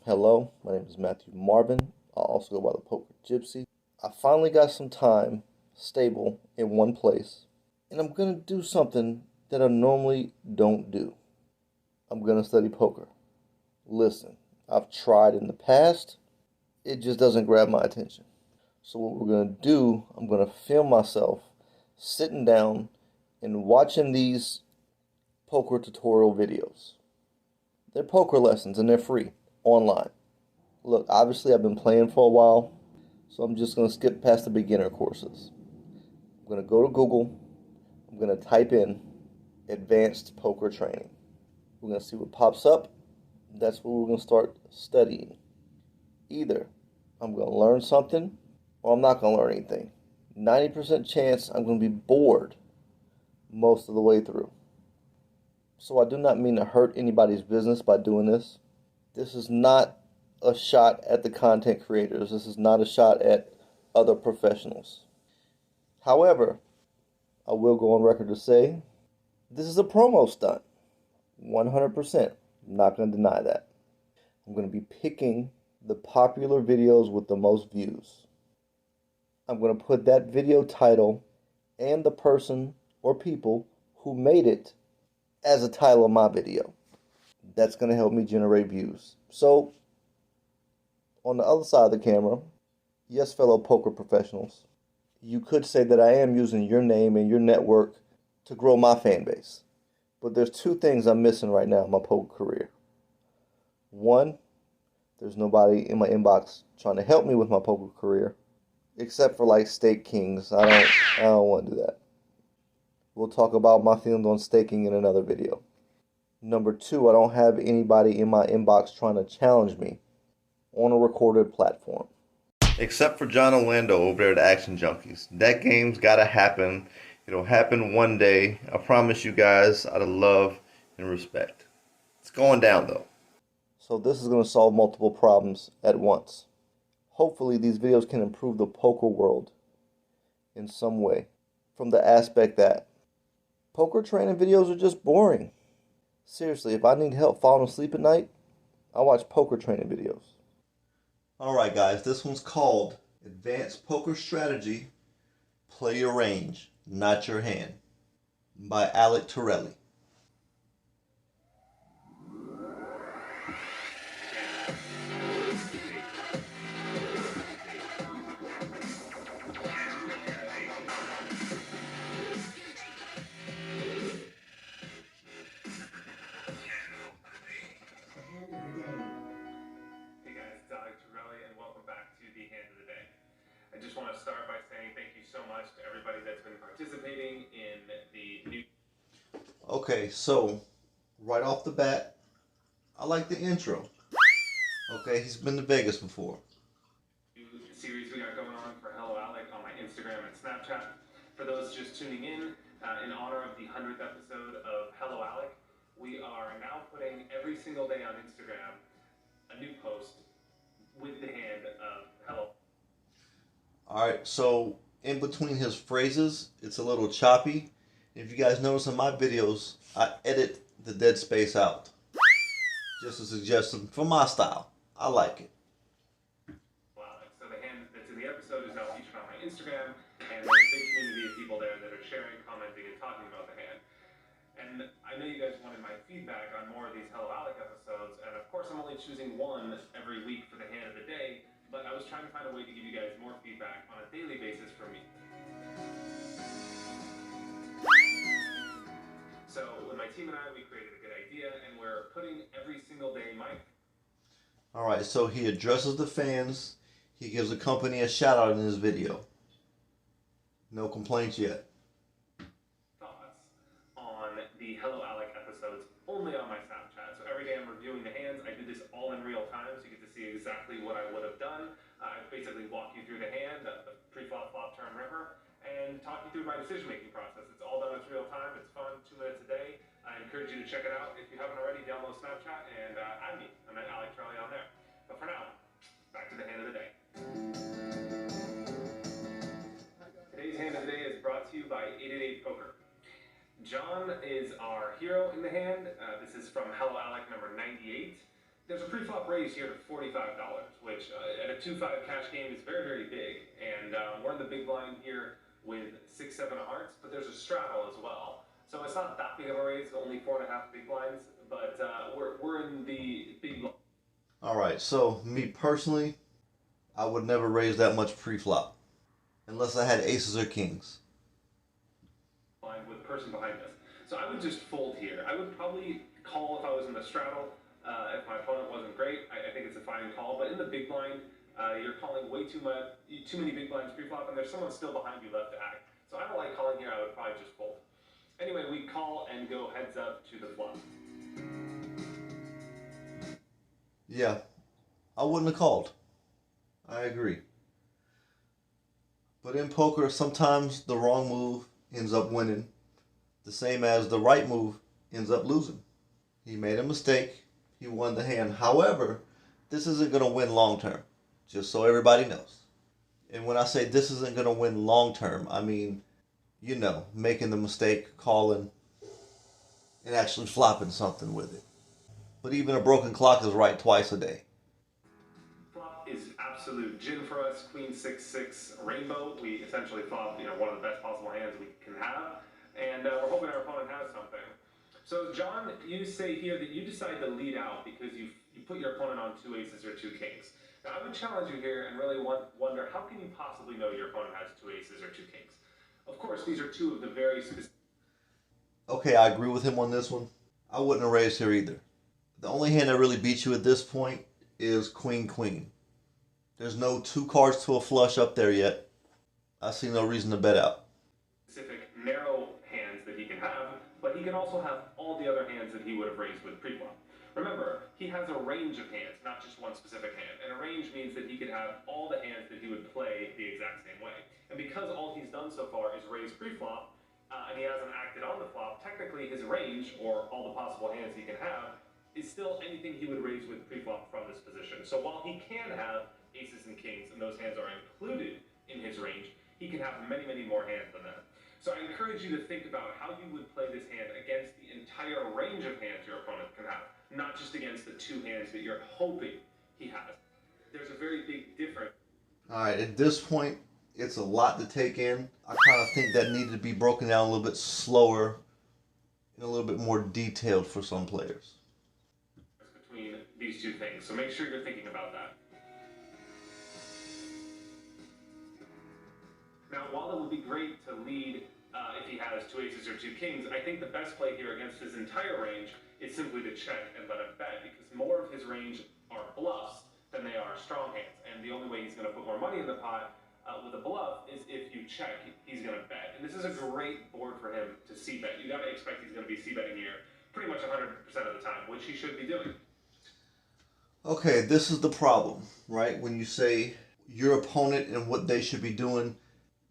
Hello, my name is Matthew Marvin. I also go by the Poker Gypsy. I finally got some time stable in one place, and I'm going to do something that I normally don't do. I'm going to study poker. Listen, I've tried in the past, it just doesn't grab my attention. So what we're going to do, I'm going to film myself sitting down and watching these poker tutorial videos. They're poker lessons and they're free online. Look, obviously I've been playing for a while, so I'm just going to skip past the beginner courses. I'm going to go to Google. I'm going to type in advanced poker training. We're going to see what pops up. That's what we're going to start studying. Either I'm going to learn something or I'm not going to learn anything. 90% chance I'm going to be bored most of the way through. So I do not mean to hurt anybody's business by doing this. This is not a shot at the content creators. This is not a shot at other professionals. However, I will go on record to say this is a promo stunt. 100%. I'm not going to deny that. I'm going to be picking the popular videos with the most views. I'm going to put that video title and the person or people who made it as a title of my video. That's going to help me generate views. So, on the other side of the camera, yes, fellow poker professionals, you could say that I am using your name and your network to grow my fan base. But there's two things I'm missing right now in my poker career. One, there's nobody in my inbox trying to help me with my poker career, except for like Stake Kings. I don't want to do that. We'll talk about my feelings on staking in another video. Number two, I don't have anybody in my inbox trying to challenge me on a recorded platform. Except for John Orlando over there at Action Junkies. That game's gotta happen. It'll happen one day. I promise you guys, out of love and respect. It's going down though. So this is going to solve multiple problems at once. Hopefully these videos can improve the poker world in some way. From the aspect that poker training videos are just boring. Seriously, if I need help falling asleep at night, I watch poker training videos. Alright guys, this one's called Advanced Poker Strategy, Play Your Range, Not Your Hand, by Alec Torelli. I just want to start by saying thank you so much to everybody that's been participating in the new... Okay, so right off the bat, I like the intro. Okay, he's been to Vegas before. Series we got going on for Hello Alec on my Instagram and Snapchat. For those just tuning in honor of the 100th episode of Hello Alec, we are now putting every single day on Instagram a new post with the hand of Hello. Alright, so in between his phrases, it's a little choppy. If you guys notice in my videos, I edit the dead space out. Just a suggestion for my style. I like it. So the hand that's in the episode is now featured on my Instagram, and there's a big community of people there that are sharing, commenting, and talking about the hand. And I know you guys wanted my feedback on more of these Hello Alec episodes, and of course I'm only choosing one every week for the hand of the day, but I was trying to find a way to give you guys more feedback on a daily basis from me. So with my team and I, we created a good idea, and we're putting every single day Alright, so he addresses the fans. He gives the company a shout out in his video. No complaints yet. thoughts on the Hello Alec episodes only on my Snapchat. So every day I'm reviewing the hands. I do this all in real time, so you get to see exactly what I would have done. I basically walk you through the hand, the pre-flop, flop, turn, river, and talk you through my decision-making process. It's all done in real time. It's fun, 2 minutes a day. I encourage you to check it out. If you haven't already, download Snapchat and add me. I'm at Alec Torelli on there. But for now, back to the hand of the day. Today's hand of the day is brought to you by 888 Poker. John is our hero in the hand. This is from Hello Alec number 98. There's a pre-flop raise here to $45, which at a 2-5 cash game is very, very big. And we're in the big blind here with 6-7 of hearts, but there's a straddle as well. So it's not that big of a raise, only 4.5 big blinds, but we're in the big blind. All right, so me personally, I would never raise that much pre-flop unless I had aces or kings. With person behind us. So I would just fold here. I would probably call if I was in the straddle. If my opponent wasn't great, I think it's a fine call. But in the big blind, you're calling way too many big blinds pre-flop, and there's someone still behind you left to act. So I don't like calling here. I would probably just fold. Anyway, we call and go heads up to the flop. Yeah, I wouldn't have called. I agree. But in poker, sometimes the wrong move ends up winning, the same as the right move ends up losing. He made a mistake. He won the hand. However, this isn't going to win long term, just so everybody knows. And when I say this isn't going to win long term, I mean, making the mistake, calling, and actually flopping something with it. But even a broken clock is right twice a day. Flop is absolute gin for us. Queen 6-6 rainbow. We essentially flop, one of the best possible hands we can have, and we're hoping our opponent has something. So John, you say here that you decide to lead out because you put your opponent on 2 aces or 2 kings. Now I would challenge you here and really wonder, how can you possibly know your opponent has 2 aces or 2 kings? Of course, these are two of the very specific. Okay, I agree with him on this one. I wouldn't have raised here either. The only hand that really beats you at this point is Queen Queen. There's no 2 cards to a flush up there yet. I see no reason to bet out. Specific narrow hands that he can have, but he can also have all the other hands that he would have raised with pre-flop. Remember, he has a range of hands, not just one specific hand. And a range means that he could have all the hands that he would play the exact same way. And because all he's done so far is raise pre-flop, and he hasn't acted on the flop, technically his range, or all the possible hands he can have, is still anything he would raise with pre-flop from this position. So while he can have aces and kings, and those hands are included in his range, he can have many, many more hands than that. So I encourage you to think about how you would play this hand against the entire range of hands your opponent can have, not just against the 2 hands that you're hoping he has. There's a very big difference. All right, at this point, it's a lot to take in. I kind of think that needed to be broken down a little bit slower and a little bit more detailed for some players. Between these 2 things, so make sure you're thinking about that. Now, while it would be great to lead if he has 2 aces or 2 kings, I think the best play here against his entire range is simply to check and let him bet, because more of his range are bluffs than they are strong hands. And the only way he's going to put more money in the pot with a bluff is if you check, he's going to bet. And this is a great board for him to c-bet. You got to expect he's going to be c-betting here pretty much 100% of the time, which he should be doing. Okay, this is the problem, right? When you say your opponent and what they should be doing,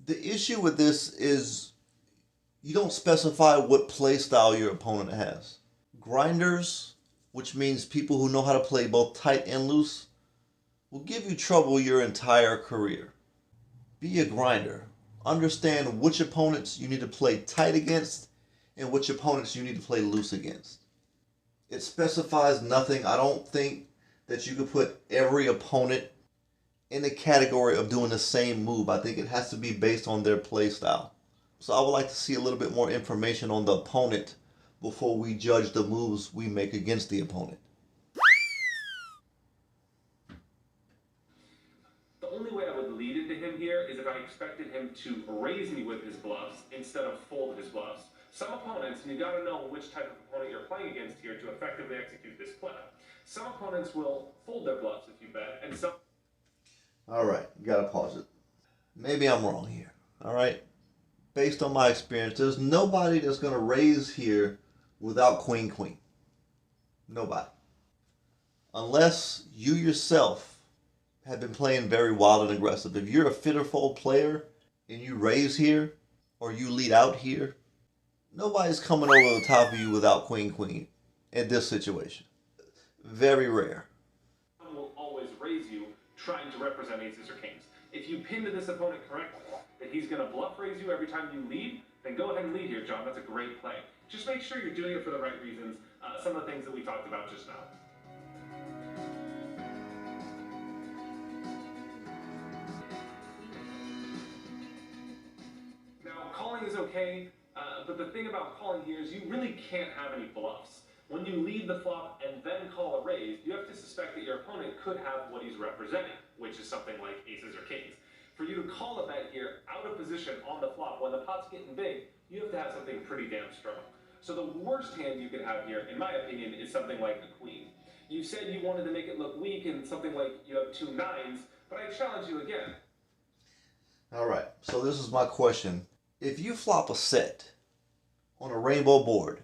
the issue with this is you don't specify what play style your opponent has. Grinders, which means people who know how to play both tight and loose, will give you trouble your entire career. Be a grinder. Understand which opponents you need to play tight against and which opponents you need to play loose against. It specifies nothing. I don't think that you could put every opponent in the category of doing the same move. I think it has to be based on their play style. So I would like to see a little bit more information on the opponent before we judge the moves we make against the opponent. The only way I would lead into him here is if I expected him to raise me with his bluffs instead of fold his bluffs. Some opponents, and you got to know which type of opponent you're playing against here to effectively execute this play. Some opponents will fold their bluffs if you bet, and some... All right, you got to pause it. Maybe I'm wrong here, all right? Based on my experience, there's nobody that's going to raise here without Queen Queen. Nobody. Unless you yourself have been playing very wild and aggressive. If you're a fit or fold player and you raise here or you lead out here, nobody's coming over the top of you without Queen Queen in this situation. Very rare. Will always raise you trying to represent aces or kings. If you pin to this opponent correctly, that he's going to bluff raise you every time you lead, then go ahead and lead here, John. That's a great play. Just make sure you're doing it for the right reasons. Some of the things that we talked about just now. is okay, but the thing about calling here is you really can't have any bluffs. When you lead the flop and then call a raise, you have to suspect that your opponent could have what he's representing, which is something like aces or kings. For you to call a bet here out of position on the flop when the pot's getting big, you have to have something pretty damn strong. So the worst hand you could have here, in my opinion, is something like a queen. You said you wanted to make it look weak and something like you have 2 9s, but I challenge you again. All right, so this is my question. If you flop a set on a rainbow board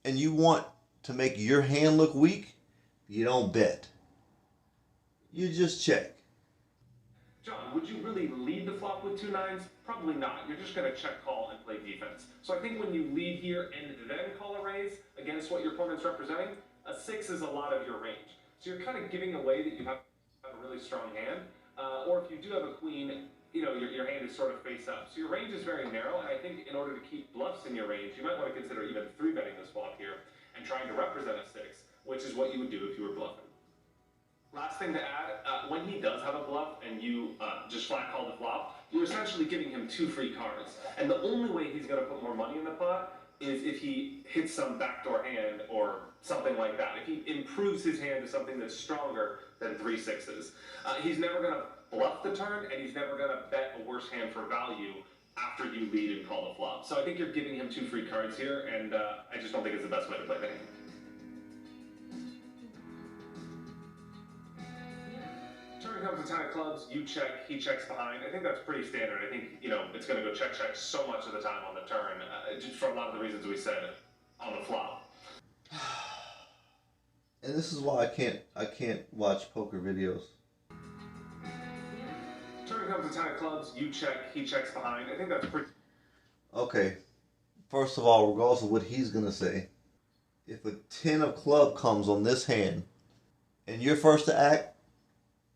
and you want to make your hand look weak, you don't bet. You just check. John, would you really lead the flop with 2 9s? Probably not. You're just going to check call and play defense. So I think when you lead here and then call a raise against what your opponent's representing, a 6 is a lot of your range. So you're kind of giving away that you have a really strong hand. Or if you do have a queen, you know, your hand is sort of face up. So your range is very narrow, and I think in order to keep bluffs in your range, you might want to consider even 3-betting this flop here and trying to represent a 6, which is what you would do if you were bluffing. Last thing to add, when he does have a bluff and you just flat call the flop, you're essentially giving him 2 free cards. And the only way he's going to put more money in the pot is if he hits some backdoor hand or something like that. If he improves his hand to something that's stronger than 3 6s. He's never going to bluff the turn, and he's never going to bet a worse hand for value after you lead and call the flop. So I think you're giving him 2 free cards here, and I just don't think it's the best way to play the hand. Turn comes to 10 of clubs, you check, he checks behind. I think that's pretty standard. I think, you know, it's going to go check so much of the time on the turn, just for a lot of the reasons we said on the flop. And this is why I can't watch poker videos. Turn comes to 10 of clubs, you check, he checks behind. I think that's pretty... Okay, first of all, regardless of what he's going to say, if a 10 of club comes on this hand and you're first to act,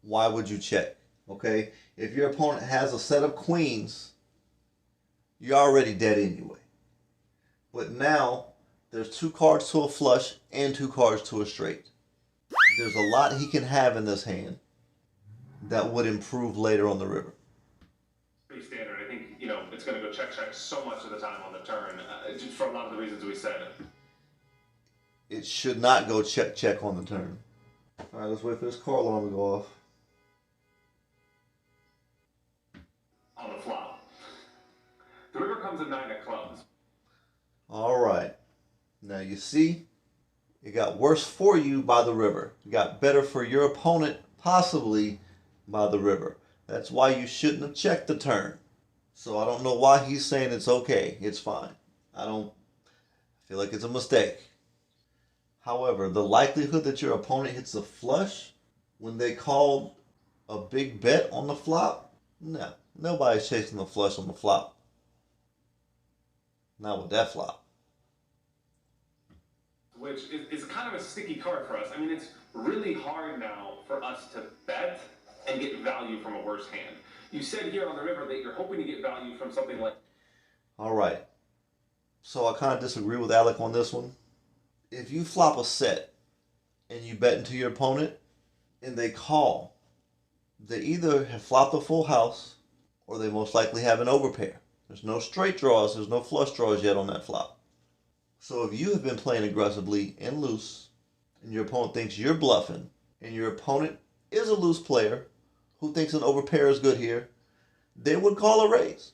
why would you check? Okay, if your opponent has a set of queens, you're already dead anyway. But now there's 2 cards to a flush and 2 cards to a straight. There's a lot he can have in this hand that would improve later on the river. Pretty standard. I think, you know, it's going to go check so much of the time on the turn, just for a lot of the reasons we said. It should not go check on the turn. All right, let's wait for this car alarm to go off. On the flop. The river comes at 9 of clubs. All right. Now you see, it got worse for you by the river. It got better for your opponent, possibly, by the river. That's why you shouldn't have checked the turn. So I don't know why he's saying it's okay. It's fine. I feel like it's a mistake. However, the likelihood that your opponent hits a flush when they called a big bet on the flop, no. Nobody's chasing the flush on the flop. Not with that flop. Which is kind of a sticky card for us. I mean, it's really hard now for us to bet and get value from a worse hand. You said here on the river that you're hoping to get value from something like... All right. So I kind of disagree with Alec on this one. If you flop a set and you bet into your opponent and they call, they either have flopped a full house or they most likely have an overpair. There's no straight draws, there's no flush draws yet on that flop. So if you have been playing aggressively and loose, and your opponent thinks you're bluffing, and your opponent is a loose player who thinks an overpair is good here, they would call a raise.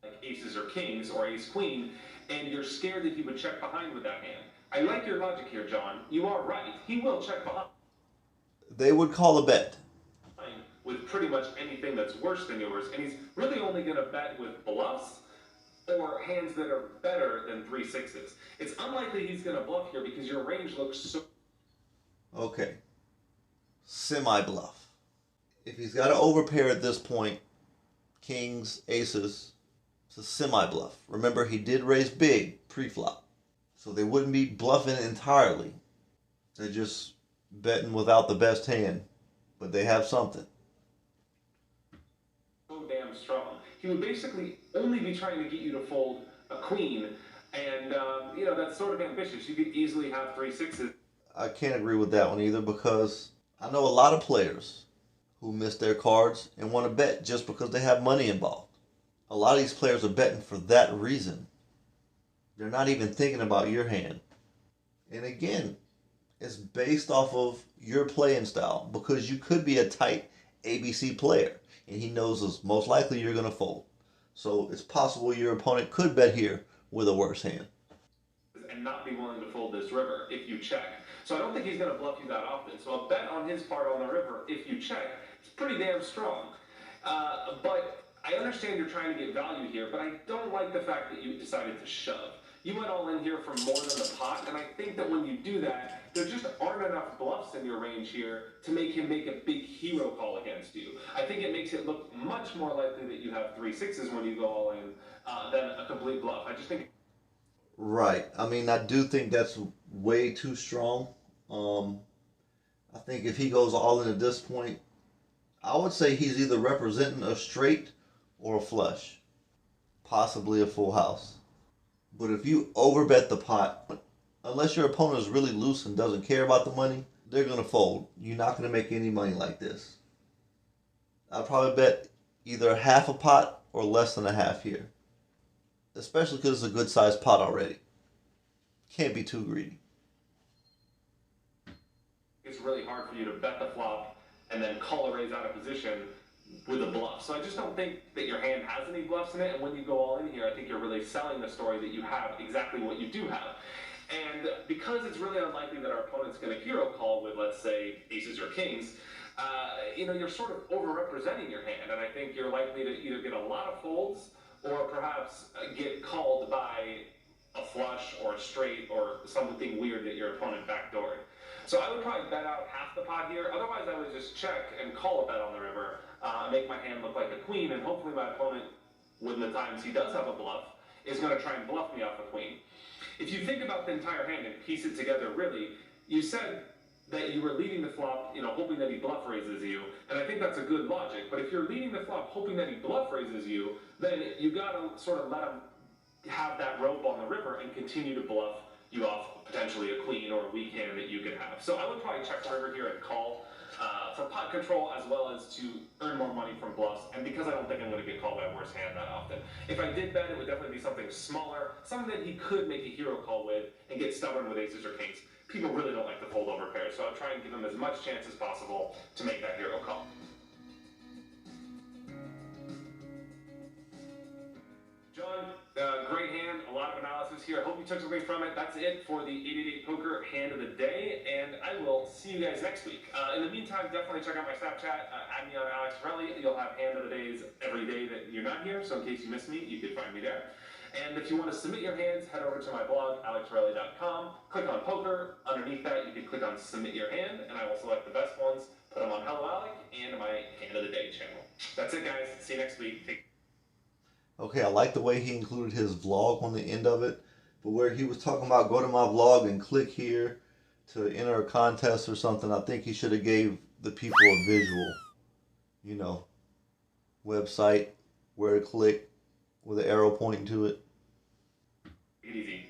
Like aces or kings or ace-queen, and you're scared that he would check behind with that hand. I like your logic here, John. You are right. He will check behind. They would call a bet. With pretty much anything that's worse than yours, and he's really only going to bet with bluffs or hands that are better than 3 6s. It's unlikely he's going to bluff here because your range looks so... Okay. Semi-bluff. If he's got an overpair at this point, kings, aces, it's a semi-bluff. Remember, he did raise big pre-flop. So they wouldn't be bluffing entirely. They're just betting without the best hand. But they have something. Damn strong. He would basically only be trying to get you to fold a queen, and you know, that's sort of ambitious. You could easily have 3 6s. I can't agree with that one either, because I know a lot of players who miss their cards and want to bet just because they have money involved. A lot of these players are betting for that reason. They're not even thinking about your hand. And again, it's based off of your playing style because you could be a tight ABC player and he knows it's most likely you're going to fold. So it's possible your opponent could bet here with a worse hand. And not be willing to fold this river if you check. So I don't think he's going to bluff you that often. So a bet on his part on the river if you check is pretty damn strong. But I understand you're trying to get value here, but I don't like the fact that you decided to shove. You went all in here for more than the pot, and I think that when you do that, there just aren't enough bluffs in your range here to make him make a big hero call against you. I think it makes it look much more likely that you have 3 6s when you go all in than a complete bluff. I just think. Right. I mean, I do think that's way too strong. I think if he goes all in at this point, I would say he's either representing a straight or a flush, possibly a full house. But if you overbet the pot, unless your opponent is really loose and doesn't care about the money, they're going to fold. You're not going to make any money like this. I'd probably bet either half a pot or less than a half here. Especially because it's a good sized pot already. Can't be too greedy. It's really hard for you to bet the flop and then call a raise out of position with a bluff. So I just don't think that your hand has any bluffs in it. And when you go all in here, I think you're really selling the story that you have exactly what you do have. And because it's really unlikely that our opponent's going to hero call with, let's say, aces or kings, you're sort of overrepresenting your hand. And I think you're likely to either get a lot of folds or perhaps get called by a flush or a straight or something weird that your opponent backdoored. So I would probably bet out half the pot here. Otherwise, I would just check and call a bet on the river, make my hand look like a queen, and hopefully my opponent, when the times he does have a bluff, is going to try and bluff me off a queen. If you think about the entire hand and piece it together, really, you said that you were leading the flop, hoping that he bluff raises you, and I think that's a good logic. But if you're leading the flop hoping that he bluff raises you, then you got to sort of let him have that rope on the river and continue to bluff you off potentially a queen or a weak hand that you could have. So I would probably check the river here and call for pot control as well as to earn more money from bluffs. And because I don't think I'm going to get called by a worse hand that often. If I did bet, it would definitely be something smaller, something that he could make a hero call with and get stubborn with aces or kings. People really don't like the fold over pairs, so I'll try and give him as much chance as possible to make that hero call. John, great hand, a lot of analysis here. I hope you took something from it. That's it for the 888 Poker Hand of the Day, and I will see you guys next week. In the meantime, definitely check out my Snapchat. Add me on Alex Torelli. You'll have Hand of the Days every day that you're not here, so in case you miss me, you can find me there. And if you want to submit your hands, head over to my blog, alectorelli.com. Click on Poker. Underneath that, you can click on Submit Your Hand, and I will select the best ones, put them on Hello Alec, and my Hand of the Day channel. That's it, guys. See you next week. Okay, I like the way he included his vlog on the end of it, but where he was talking about go to my vlog and click here to enter a contest or something, I think he should have gave the people a visual, website, where to click with an arrow pointing to it. Take it easy.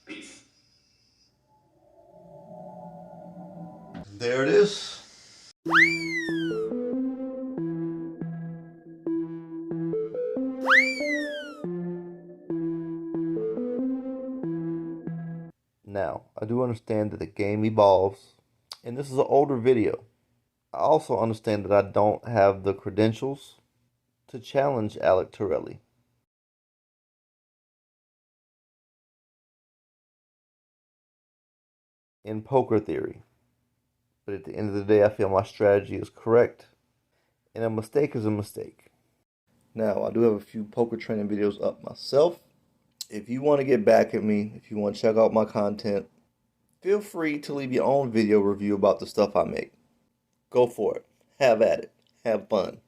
Peace. There it is. Now, I do understand that the game evolves, and this is an older video. I also understand that I don't have the credentials to challenge Alec Torelli. In poker theory. But at the end of the day, I feel my strategy is correct, and a mistake is a mistake. Now, I do have a few poker training videos up myself. If you want to get back at me, if you want to check out my content, feel free to leave your own video review about the stuff I make. Go for it. Have at it. Have fun.